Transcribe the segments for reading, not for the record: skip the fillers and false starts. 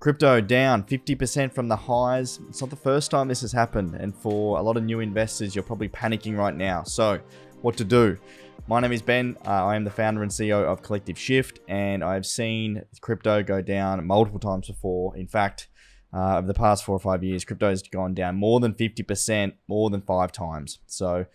Crypto down 50% from the highs. It's not the first time this has happened, and for a lot of new investors, you're probably panicking right now. So, what to do? My name is Ben. I am the founder and CEO of Collective Shift, and I've seen crypto go down multiple times before. In fact, over the past 4 or 5 years, crypto has gone down more than 50%, more than 5 times. So,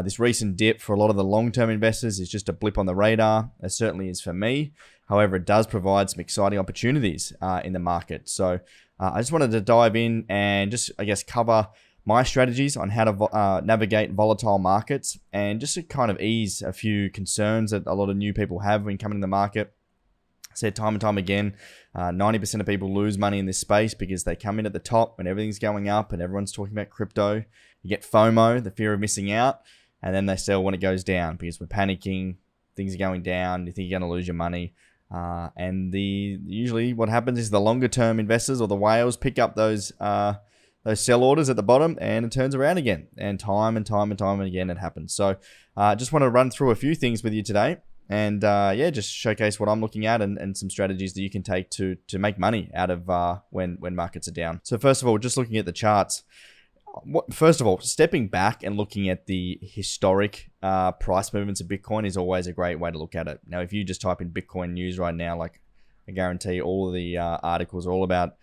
this recent dip for a lot of the long-term investors is just a blip on the radar. It certainly is for me. However, it does provide some exciting opportunities in the market. So I just wanted to dive in and just, cover my strategies on how to navigate volatile markets and just to kind of ease a few concerns that a lot of new people have when coming to the market. I said time and time again, 90% of people lose money in this space because they come in at the top when everything's going up and everyone's talking about crypto. You get FOMO, the fear of missing out, and then they sell when it goes down because we're panicking, things are going down, you think you're going to lose your money. And usually what happens is the longer term investors or the whales pick up those sell orders at the bottom, and it turns around again. And time again it happens. So just want to run through a few things with you today, and just showcase what I'm looking at and some strategies that you can take to make money out of when markets are down. So first of all, just looking at the charts. First of all, stepping back and looking at the historic price movements of Bitcoin is always a great way to look at it. Now, if you just type in Bitcoin news right now, like I guarantee all of the articles are all about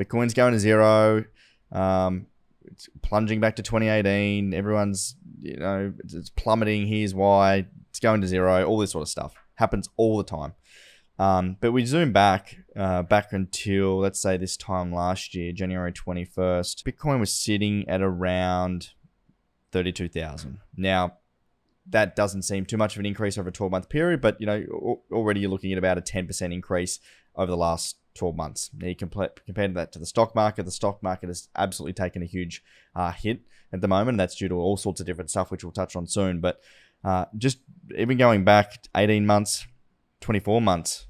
Bitcoin's going to zero, it's plunging back to 2018. Everyone's, it's plummeting. Here's why. It's going to zero. All this sort of stuff happens all the time. But we zoom back until, let's say, this time last year, January 21st, Bitcoin was sitting at around 32,000. Now, that doesn't seem too much of an increase over a 12-month period, but, already you're looking at about a 10% increase over the last 12 months. Now, you compare that to the stock market. The stock market has absolutely taken a huge hit at the moment. That's due to all sorts of different stuff, which we'll touch on soon. But just even going back 18 months, 24 months,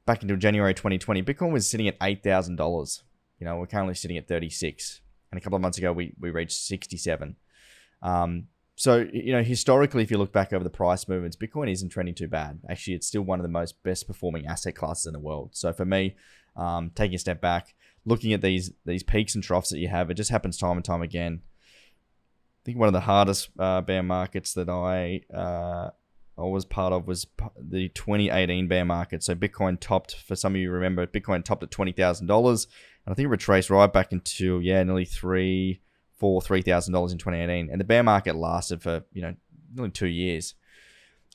back until January 2020, Bitcoin was sitting at $8,000. We're currently sitting at 36. And a couple of months ago, we reached 67. So, historically, if you look back over the price movements, Bitcoin isn't trending too bad. Actually, it's still one of the most best performing asset classes in the world. So for me, taking a step back, looking at these peaks and troughs that you have, it just happens time and time again. I think one of the hardest bear markets that I was part of was the 2018 bear market. So Bitcoin topped, for some of you remember, Bitcoin topped at $20,000. And I think it retraced right back into, nearly $3,000 in 2018. And the bear market lasted for, nearly 2 years.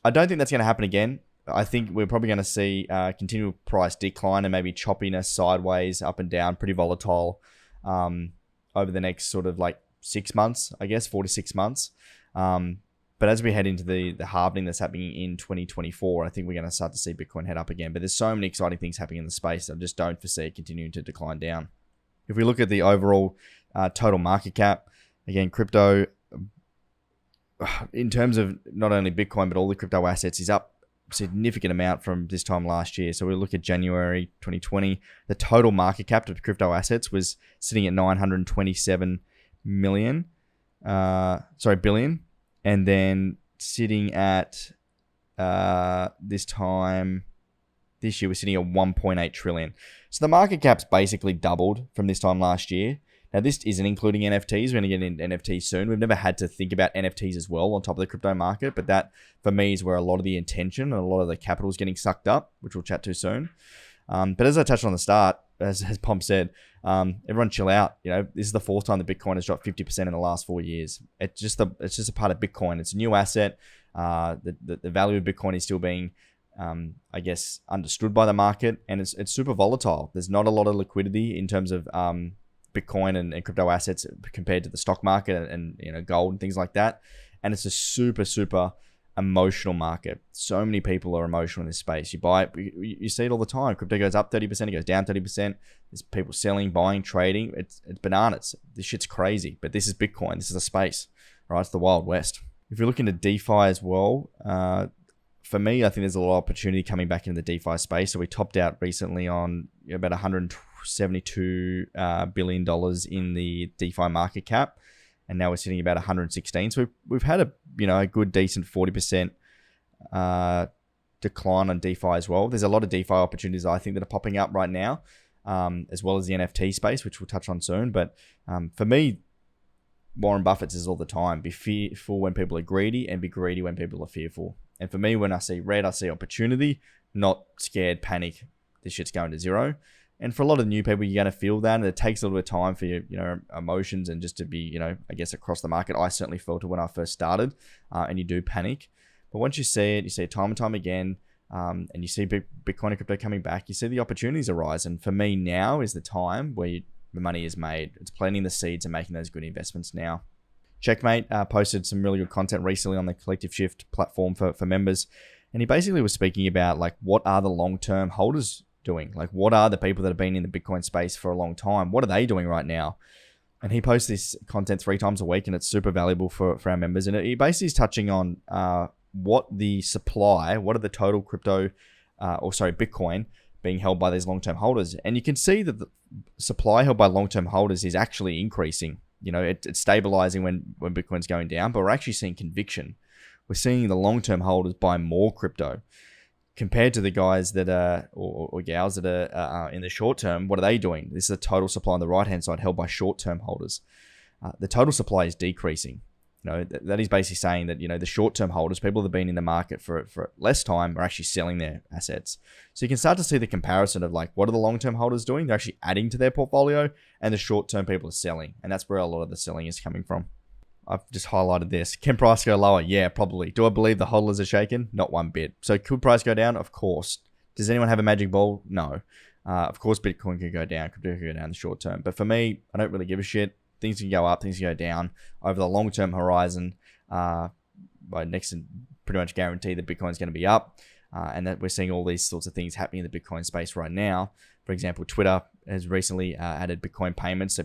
I don't think that's going to happen again. I think we're probably going to see continual price decline and maybe choppiness sideways, up and down, pretty volatile over the next sort of 6 months, 4 to 6 months. But as we head into the halving that's happening in 2024, I think we're going to start to see Bitcoin head up again. But there's so many exciting things happening in the space. I just don't foresee it continuing to decline down. If we look at the overall total market cap, again, crypto, in terms of not only Bitcoin, but all the crypto assets, is up a significant amount from this time last year. So we look at January 2020, the total market cap of crypto assets was sitting at 927 billion. And then sitting at this year, we're sitting at 1.8 trillion. So the market cap's basically doubled from this time last year. Now, this isn't including NFTs. We're going to get into NFTs soon. We've never had to think about NFTs as well on top of the crypto market, but that, for me, is where a lot of the intention and a lot of the capital is getting sucked up, which we'll chat to soon. But as I touched on the start, as Pom said, everyone chill out. This is the 4th time that Bitcoin has dropped 50% in the last 4 years. It's just a part of Bitcoin. It's a new asset. The value of Bitcoin is still being, understood by the market, and it's super volatile. There's not a lot of liquidity in terms of Bitcoin and crypto assets compared to the stock market and gold and things like that. And it's a super emotional market. So many people are emotional in this space. You buy it, you see it all the time. Crypto goes up 30%, it goes down 30%. There's people selling, buying, trading. It's bananas. This shit's crazy. But this is Bitcoin. This is a space, right? It's the Wild West. If you're looking at DeFi as well, for me, I think there's a lot of opportunity coming back into the DeFi space. So we topped out recently on about $172 billion in the DeFi market cap. And now we're sitting about 116. So we've had a good decent 40% decline on DeFi as well. There's a lot of DeFi opportunities I think that are popping up right now. as well as the NFT space, which we'll touch on soon. But for me, Warren Buffett says all the time, be fearful when people are greedy and be greedy when people are fearful. And for me, when I see red, I see opportunity, not scared, panic, this shit's going to zero. And for a lot of new people, you're going to feel that. And it takes a little bit of time for your, emotions and just to be, I guess across the market. I certainly felt it when I first started, and you do panic. But once you see it time and time again, and you see Bitcoin and crypto coming back, you see the opportunities arise. And for me, now is the time where the money is made. It's planting the seeds and making those good investments now. Checkmate posted some really good content recently on the Collective Shift platform for members. And he basically was speaking about what are the long-term holders doing? What are the people that have been in the Bitcoin space for a long time? What are they doing right now? And he posts this content 3 times a week, and it's super valuable for our members. And he basically is touching on what are the total Bitcoin being held by these long-term holders. And you can see that the supply held by long-term holders is actually increasing. It's stabilizing when Bitcoin's going down, but we're actually seeing conviction. We're seeing the long-term holders buy more crypto compared to the guys that are, or gals that are in the short term. What are they doing? This is the total supply on the right-hand side held by short-term holders. The total supply is decreasing. That is basically saying that, the short-term holders, people that have been in the market for less time, are actually selling their assets. So you can start to see the comparison of what are the long-term holders doing? They're actually adding to their portfolio, and the short-term people are selling. And that's where a lot of the selling is coming from. I've just highlighted this. Can price go lower? Yeah, probably. Do I believe the hodlers are shaken? Not one bit. So could price go down? Of course. Does anyone have a magic ball? No. Of course, Bitcoin could go down. Crypto could go down in the short term. But for me, I don't really give a shit. Things can go up, things can go down over the long-term horizon. By next and pretty much guarantee that Bitcoin's going to be up, and that we're seeing all these sorts of things happening in the Bitcoin space right now. For example, Twitter has recently added Bitcoin payments, so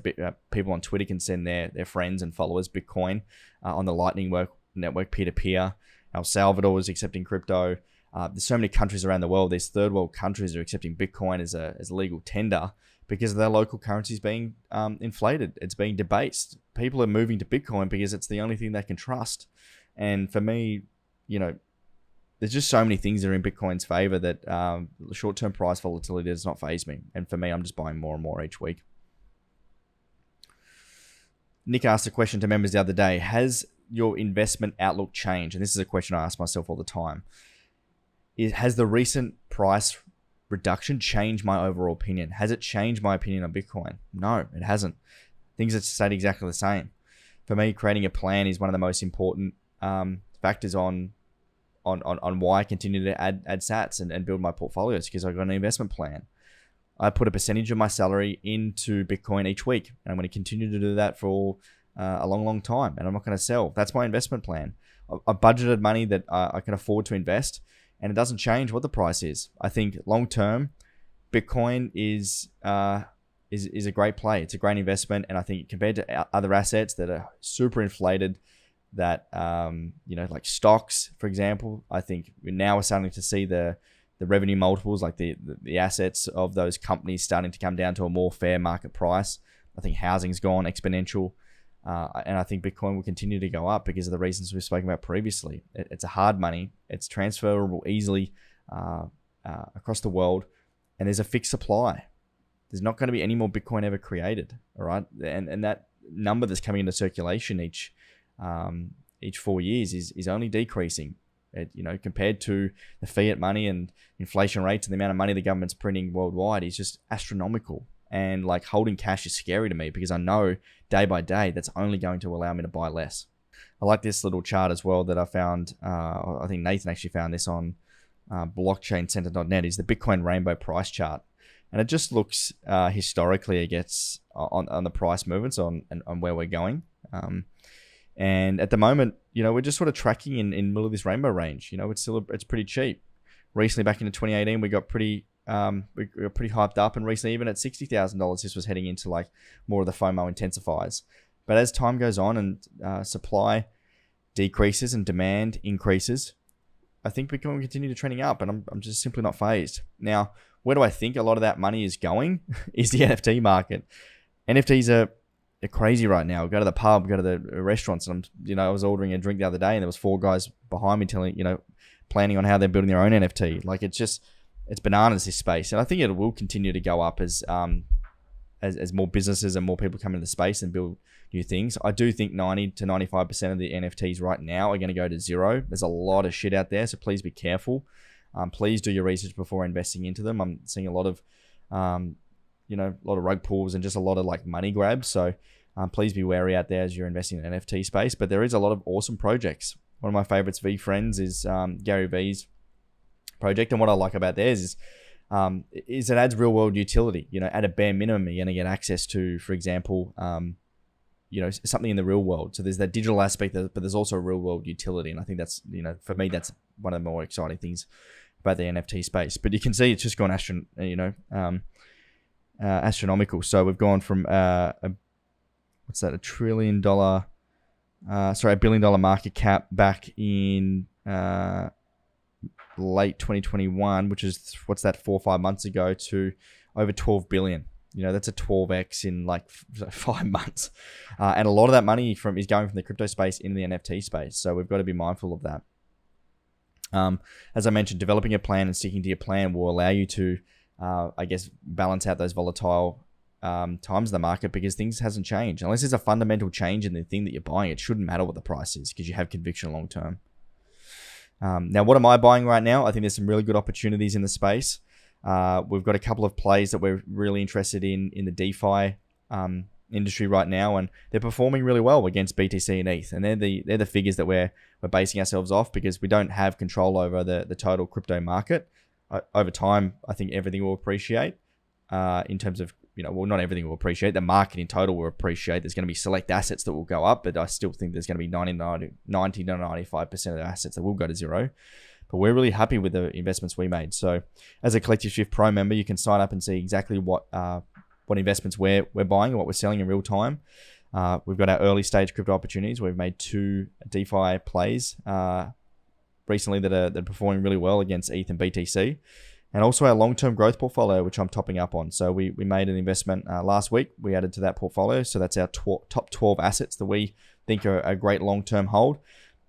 people on Twitter can send their friends and followers Bitcoin on the Lightning network peer-to-peer. El Salvador is accepting crypto. There's so many countries around the world. These third world countries are accepting Bitcoin as a legal tender, because their local currency is being inflated. It's being debased. People are moving to Bitcoin because it's the only thing they can trust. And for me, there's just so many things that are in Bitcoin's favor that the short-term price volatility does not faze me. And for me, I'm just buying more and more each week. Nick asked a question to members the other day. Has your investment outlook changed? And this is a question I ask myself all the time. Has the recent price reduction changed my overall opinion? Has it changed my opinion on Bitcoin? No, it hasn't. Things have stayed exactly the same. For me, creating a plan is one of the most important factors on why I continue to add sats and build my portfolios, because I've got an investment plan. I put a percentage of my salary into Bitcoin each week, and I'm going to continue to do that for a long, long time, and I'm not going to sell. That's my investment plan. I budgeted money that I can afford to invest, and it doesn't change what the price is. I think long term, Bitcoin is a great play. It's a great investment, and I think compared to other assets that are super inflated, that like stocks, for example, I think now we're starting to see the revenue multiples, like the assets of those companies starting to come down to a more fair market price. I think housing's gone exponential. And I think Bitcoin will continue to go up because of the reasons we've spoken about previously. It's a hard money. It's transferable easily across the world. And there's a fixed supply. There's not going to be any more Bitcoin ever created. All right. And that number that's coming into circulation each 4 years is only decreasing. Compared to the fiat money and inflation rates and the amount of money the government's printing worldwide is just astronomical. And like holding cash is scary to me because I know day by day that's only going to allow me to buy less. I like this little chart as well that I found. I think Nathan actually found this on blockchaincenter.net, is the Bitcoin rainbow price chart. And it just looks historically, I guess, on the price movements on where we're going. And at the moment, we're just sort of tracking in the middle of this rainbow range. It's pretty cheap. Recently, back into 2018, we got pretty hyped up, and recently even at $60,000, this was heading into like more of the FOMO intensifies. But as time goes on and supply decreases and demand increases, I think Bitcoin will continue to trending up, and I'm just simply not phased. Now, where do I think a lot of that money is going? Is the NFT market. NFTs are crazy right now. Go to the pub, go to the restaurants, and I was ordering a drink the other day, and there was 4 guys behind me planning on how they're building their own NFT. Like it's it's bananas, this space. And I think it will continue to go up as more businesses and more people come into the space and build new things. I do think 90 to 95% of the NFTs right now are going to go to zero. There's a lot of shit out there, so please be careful. Please do your research before investing into them. I'm seeing a lot of, a lot of rug pulls and just a lot of like money grabs. So please be wary out there as you're investing in the NFT space. But there is a lot of awesome projects. One of my favorites, VFriends, is Gary V's project. And what I like about theirs is it adds real world utility. At a bare minimum, you're going to get access to, for example, something in the real world. So there's that digital aspect, but there's also real world utility. And I think that's, for me, that's one of the more exciting things about the NFT space. But you can see it's just gone astronomical. So we've gone from $1 billion market cap back in late 2021, which is 4 or 5 months ago, to over 12 billion. That's a 12x in like 5 months. And a lot of that money is going from the crypto space into the NFT space. So we've got to be mindful of that. As I mentioned, developing a plan and sticking to your plan will allow you to, balance out those volatile times of the market, because things hasn't changed. Unless there's a fundamental change in the thing that you're buying, it shouldn't matter what the price is, because you have conviction long term. Now, what am I buying right now? I think there's some really good opportunities in the space. We've got a couple of plays that we're really interested in the DeFi industry right now, and they're performing really well against BTC and ETH. And they're the figures that we're basing ourselves off, because we don't have control over the total crypto market. Over time, I think everything will appreciate in terms of, not everything will appreciate. The market in total will appreciate. There's going to be select assets that will go up, but I still think there's going to be 90 to 95% of the assets that will go to zero. But we're really happy with the investments we made. So as a Collective Shift Pro member, you can sign up and see exactly what investments we're buying and what we're selling in real time. We've got our early stage crypto opportunities. We've made 2 DeFi plays recently that are performing really well against ETH and BTC. And also our long-term growth portfolio, which I'm topping up on. So we made an investment last week. We added to that portfolio. So that's our top 12 assets that we think are a great long-term hold.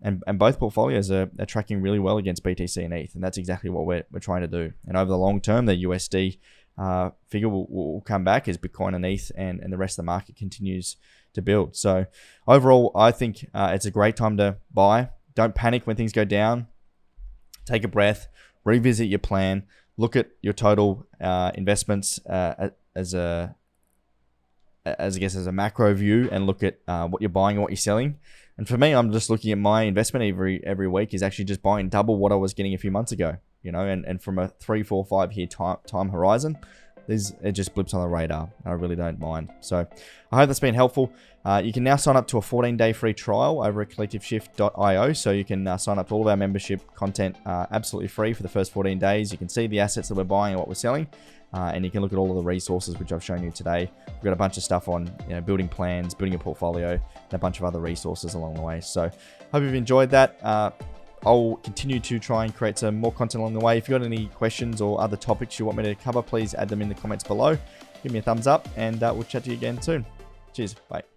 And both portfolios are tracking really well against BTC and ETH. And that's exactly what we're trying to do. And over the long term, the USD figure will come back as Bitcoin and ETH and the rest of the market continues to build. So overall, I think it's a great time to buy. Don't panic when things go down. Take a breath, revisit your plan, look at your total investments as a macro view, and look at what you're buying and what you're selling. And for me, I'm just looking at my investment every week is actually just buying double what I was getting a few months ago, and from a 3, 4, 5 year time horizon, it just blips on the radar. I really don't mind. So I hope that's been helpful. You can now sign up to a 14-day free trial over at collectiveshift.io. So you can sign up to all of our membership content absolutely free for the first 14 days. You can see the assets that we're buying and what we're selling. And you can look at all of the resources which I've shown you today. We've got a bunch of stuff on building plans, building a portfolio, and a bunch of other resources along the way. So hope you've enjoyed that. I'll continue to try and create some more content along the way. If you've got any questions or other topics you want me to cover, please add them in the comments below. Give me a thumbs up, and we'll chat to you again soon. Cheers. Bye.